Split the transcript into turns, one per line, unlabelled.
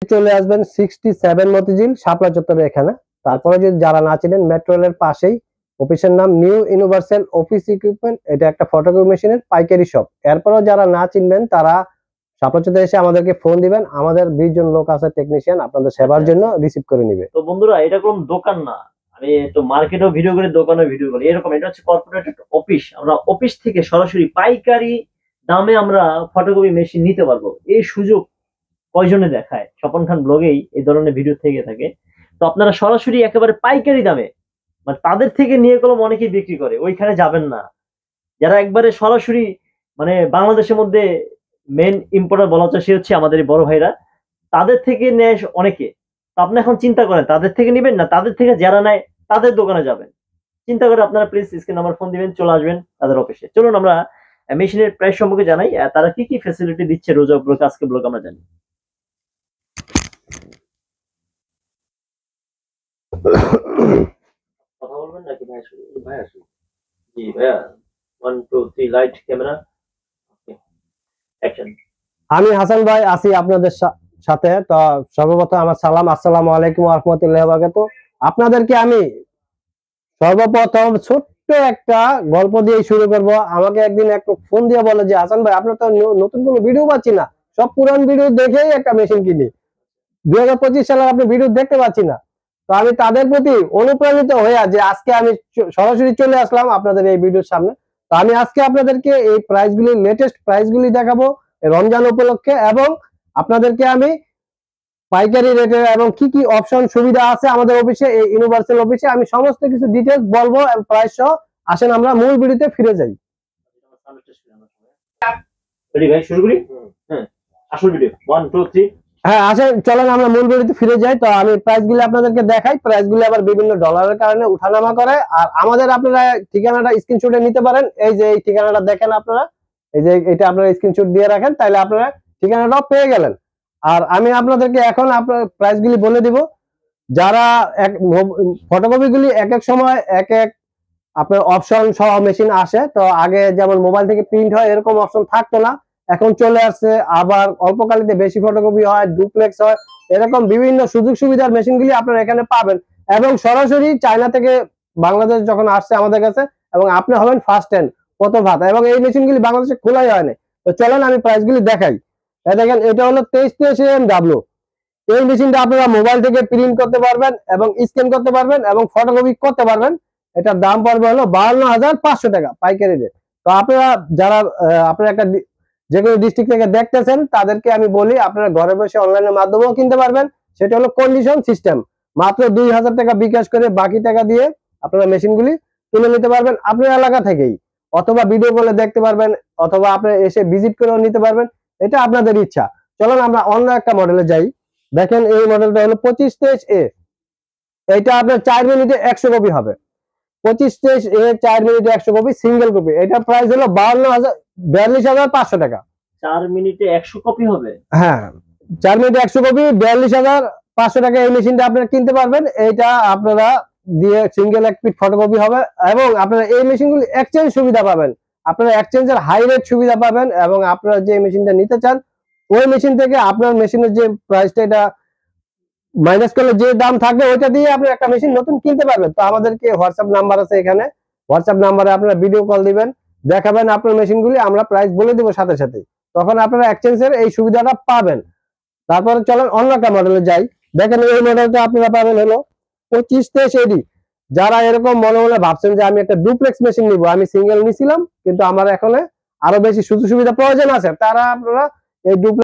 চলে আসবেন 67 মতিঝিল শাপলা চত্বরে এখানে। তারপরে যদি যারা না চিনেন, মেট্রো রেলের পাশেই অফিসের নাম নিউ ইউনিভার্সাল অফিস ইকুইপমেন্ট। এটা একটা ফটোকপি মেশিনের পাইকারি শপ। এরপরেও যারা না চিনবেন তারা শাপলা চত্বরে এসে আমাদেরকে ফোন দিবেন, আমাদের 20 জন লোক আছে টেকনিশিয়ান আপনাদের সেবার জন্য রিসিভ করে নিবে।
তো বন্ধুরা, এটা কোন দোকান না, আমি তো মার্কেটেও ভিডিও করি, দোকানেও ভিডিও করি, এরকম এটা হচ্ছে কর্পোরেট অফিস। আমরা অফিস থেকে সরাসরি পাইকারি দামে আমরা ফটোকপি মেশিন নিতে পারবো। এই সুযোগ কয়জনে দেখায়? স্বপন খান ব্লগেই এই ধরনের ভিডিও থেকে থাকে। তো আপনারা সরাসরি একেবারে পাইকারি দামে, মানে তাদের থেকে নিয়ে কলম অনেকেই বিক্রি করে, ওইখানে যাবেন না। যারা একবারে সরাসরি মানে বাংলাদেশের মধ্যে মেন ইম্পোর্টার বলা হচ্ছে, সে হচ্ছে আমাদের এই বড় ভাইরা, তাদের থেকে নেয় অনেকে। তো আপনি এখন চিন্তা করেন তাদের থেকে নিবেন না তাদের থেকে যারা নেয় তাদের দোকানে যাবেন। চিন্তা করে আপনারা প্লিজ স্ক্রিন নাম্বার ফোন দিবেন, চলে আসবেন তাদের অফিসে। চলুন আমরা মেশিনের প্রাইস সম্পর্কে জানাই, তারা কি কি ফ্যাসিলিটি দিচ্ছে রোজা ব্লগ, আজকে ব্লগ আমরা জানি। কথা বলবেন নাকি ভাই? ভাই আসুন। জি ভাইয়া, 1 2 3 লাইট ক্যামেরা অ্যাকশন।
আমি হাসান ভাই আছি আপনাদের সাথে। তো সর্বপ্রথম আমার সালাম, আসসালামু আলাইকুম ওয়া রাহমাতুল্লাহি ওয়া বারাকাতুহু। আপনাদেরকে আমি সর্বপ্রথম ছোট্ট একটা গল্প দিয়ে শুরু করব। আমাকে একদিন একটা ফোন দিয়ে বলে যে হাসান ভাই, আপনার তো নতুন কোনো ভিডিও পাচ্ছি না, সব পুরান ভিডিও দেখেই একটা মেশিন কিনি, 2025 সালের আপনি ভিডিও দেখতে পাচ্ছি না। তো আমি তাদের প্রতি অনুপ্রাণিত হয়ে যে আজকে আমি সরাসরি চলে আসলাম আপনাদের এই ভিডিওর সামনে। তো আমি আজকে আপনাদেরকে এই প্রাইসগুলি, লেটেস্ট প্রাইসগুলি দেখাবো রমজান উপলক্ষে, এবং আপনাদেরকে আমি পাইকারি রেটে এবং কি কি অপশন সুবিধা আছে আমাদের অফিসে, এই ইউনিভার্সাল অফিসে, আমি সমস্ত কিছু ডিটেইলস বলবো এবং প্রাইস সহ। আসেন আমরা মূল ভিডিওতে ফিরে যাই।
রেডি ভাই, শুরু করি? হ্যাঁ, আসল ভিডিও 1 2 3।
হ্যাঁ আসেন, চলেন আমরা মূল ভিডিওতে ফিরে যাই। তো আমি প্রাইসগুলো আপনাদেরকে দেখাই। প্রাইসগুলো আবার বিভিন্ন ডলারের কারণে উঠানামা করে। আর আমাদের আপনারা ঠিকানাটা স্ক্রিনশটে নিতে পারেন। এই যে এই ঠিকানাটা দেখেন আপনারা, এই যে এটা আপনারা স্ক্রিনশট দিয়ে রাখেন, তাহলে আপনারা ঠিকানাটাও পেয়ে গেলেন। আর আমি আপনাদেরকে এখন আপনার প্রাইসগুলি বলে দিব। যারা ফটোকপিগুলি এক এক সময় এক এক আপনার অপশন সহ মেশিন আসে, তো আগে যেমন মোবাইল থেকে প্রিন্ট হয় এরকম অপশন থাকতো না, এখন চলে আসছে। আবার অল্পকালিতে বেশি ফটোকপি হয়, ডুপ্লেক্স হয়, এরকম বিভিন্ন সুযোগ সুবিধার মেশিনগুলি আপনারা এখানে পাবেন। এবং সরাসরি চায়না থেকে বাংলাদেশ যখন আসছে আমাদের কাছে, এবং আপনি হবেন ফার্স্ট হ্যান্ড প্রথম হাত, এবং এই মেশিনগুলি বাংলাদেশে খোলাই হয়নি। তো চলেন আমি প্রাইসগুলি দেখাই। দেখেন, এটা হলো 2323 AMW। এই মেশিনটা আপনারা মোবাইল থেকে প্রিন্ট করতে পারবেন এবং স্ক্যান করতে পারবেন এবং ফটোকপি করতে পারবেন। এটার দাম পড়বে হলো 52,500 টাকা পাইকারি রেট। তো আপনারা যারা আপনারা একটা যে কোনো ডিস্ট্রিক্ট থেকে দেখতেছেন তাদেরকে আমি বলি, আপনারা ঘরে বসে অনলাইনের মাধ্যমেও কিনতে পারবেন। সেটা হলো কন্ডিশন সিস্টেম। মাত্র 2000 টাকা বিকাশ করে বাকি টাকা দিয়ে আপনারা মেশিনগুলি কিনে নিতে পারবেন আপনার এলাকা থেকেই, অথবা ভিডিও কলে দেখতে পারবেন, অথবা আপনি এসে ভিজিট করেও নিতে পারবেন। এটা আপনাদের ইচ্ছা। চলুন আমরা অন্য একটা মডেলে যাই। দেখেন, এই মডেলটা হলো 2523A। এটা আপনার 4 মিনিটে 100 কপি হবে। 2523A 4 মিনিটে 100 কপি সিঙ্গেল কপি। এটা প্রাইস হলো 42,500 টাকা।
4 মিনিটে 100 কপি হবে?
হ্যাঁ, 4 মিনিটে 100 কপি 42,500 টাকা এই মেশিনটা আপনারা কিনতে পারবেন। এইটা আপনারা দিয়ে সিঙ্গেল এক পিট ফটোকপি হবে, এবং আপনারা এই মেশিনগুলি এক্সচেঞ্জ সুবিধা পাবেন। আপনারা এক্সচেঞ্জের হাই রেট সুবিধা পাবেন, এবং আপনারা যে মেশিনটা নিতে চান ওই মেশিন থেকে আপনার মেশিনের যে প্রাইসটা এটা মাইনাস করলে যে দাম থাকবে ওইটা দিয়ে আপনি একটা মেশিন নতুন কিনতে পারবেন। তো আমাদেরকে হোয়াটসঅ্যাপ নাম্বার আছে এখানে, হোয়াটসঅ্যাপ নাম্বারে আপনারা ভিডিও কল দিবেন, দেখাবেন আপনার মেশিনগুলি, আমরা প্রাইস বলে দিব সাথে সাথে, তখন আপনারা এক্সচেঞ্জের এই সুবিধাটা পাবেন। তারপরে চলেন অন্য একটা মডেলে যাই। দেখেন, এই মডেলটা আপনারা পাবেন হলো 2523AD। যারা এরকম মনে মনে ভাবছেন যে আমি একটা ডুপ্লেক্স মেশিন নিব, আমি সিঙ্গেল নিছিলাম কিন্তু আমার এখন আরো বেশি সুযোগ সুবিধা প্রয়োজন আছে, তারা আপনারা এই ডুপ্লেক্স